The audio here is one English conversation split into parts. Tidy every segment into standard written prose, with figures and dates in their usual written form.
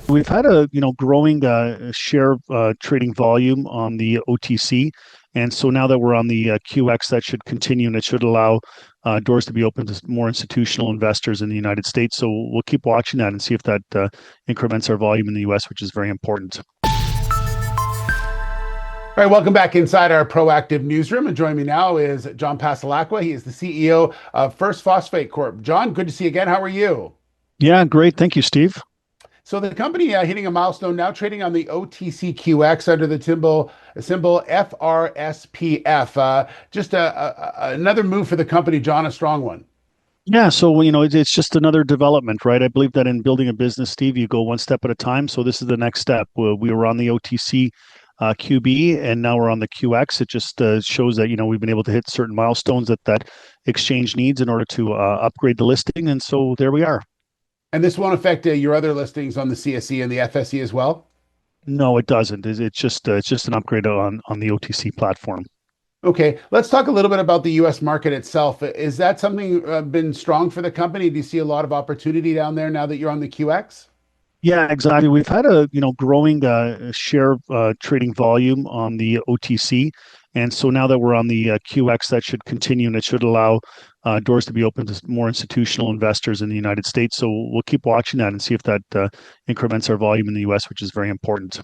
We've had a growing share trading volume on the OTC, and so now that we're on the QX, that should continue, and it should allow doors to be open to more institutional investors in the United States. So we'll keep watching that and see if that increments our volume in the US, which is very important. All right, welcome back inside our proactive newsroom. And joining me now is John Passalacqua. He is the CEO of First Phosphate Corp. John, good to see you again. How are you? Yeah, great. Thank you, Steve. So the company hitting a milestone now, trading on the OTCQX under the symbol FRSPF. Another move for the company, John, a strong one. Yeah, so it's just another development, right? I believe that in building a business, Steve, you go one step at a time. So this is the next step. We were on the OTC QB, and now we're on the QX. It just shows that we've been able to hit certain milestones that exchange needs in order to upgrade the listing, and so there we are. And this won't affect your other listings on the CSE and the FSE as well? No, it doesn't. It's just an upgrade on the OTC platform. Okay, let's talk a little bit about the U.S. market itself. Is that something been strong for the company? Do you see a lot of opportunity down there now that you're on the QX? Yeah, exactly. We've had a growing share trading volume on the OTC, and so now that we're on the QX, that should continue, and it should allow doors to be open to more institutional investors in the United States. So we'll keep watching that and see if that increments our volume in the US, which is very important.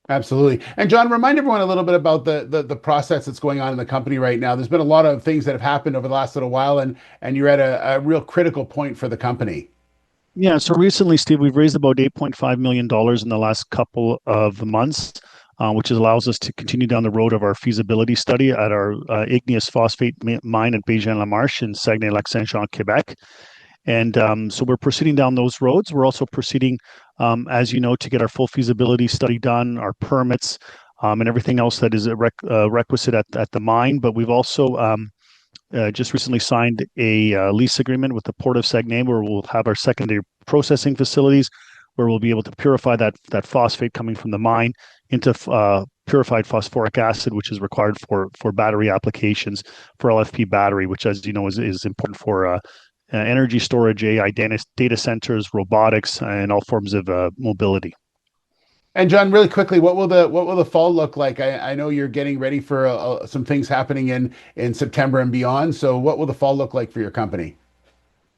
Absolutely. And John, remind everyone a little bit about the process that's going on in the company right now. There's been a lot of things that have happened over the last little while, and you're at a real critical point for the company. Yeah, so recently, Steve, we've raised about $8.5 million in the last couple of months, which allows us to continue down the road of our feasibility study at our igneous phosphate mine at Bégin-Lamarche in Saguenay-Lac-Saint-Jean, Quebec. And so we're proceeding down those roads. We're also proceeding, as you know, to get our full feasibility study done, our permits, and everything else that is requisite at the mine. But we've also just recently signed a lease agreement with the Port of Saguenay, where we'll have our secondary processing facilities, where we'll be able to purify that phosphate coming from the mine into purified phosphoric acid, which is required for battery applications for LFP battery, which, as you know, is important for energy storage, AI data centers, robotics, and all forms of mobility. And John, really quickly, what will the fall look like? I know you're getting ready for some things happening in September and beyond. So what will the fall look like for your company?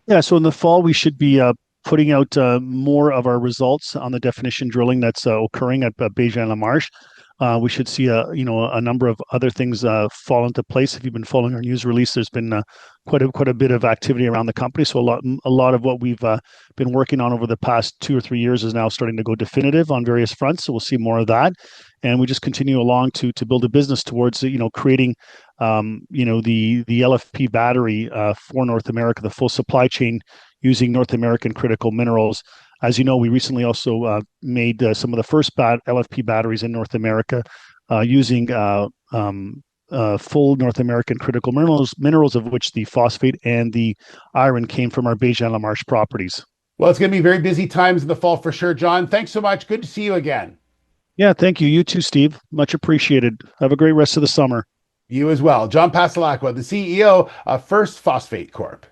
Yeah, so in the fall, we should be putting out more of our results on the definition drilling that's occurring at Bégin-Lamarche. We should see a number of other things fall into place. If you've been following our news release, there's been quite a bit of activity around the company. So a lot of what we've been working on over the past 2 or 3 years is now starting to go definitive on various fronts. So we'll see more of that, and we just continue along to build a business towards creating the LFP battery for North America, the full supply chain using North American critical minerals. As you know, we recently also made some of the first LFP batteries in North America using full North American critical minerals, of which the phosphate and the iron came from our Bégin-Lamarche properties. Well, it's going to be very busy times in the fall for sure, John. Thanks so much. Good to see you again. Yeah, thank you. You too, Steve. Much appreciated. Have a great rest of the summer. You as well. John Passalacqua, the CEO of First Phosphate Corp.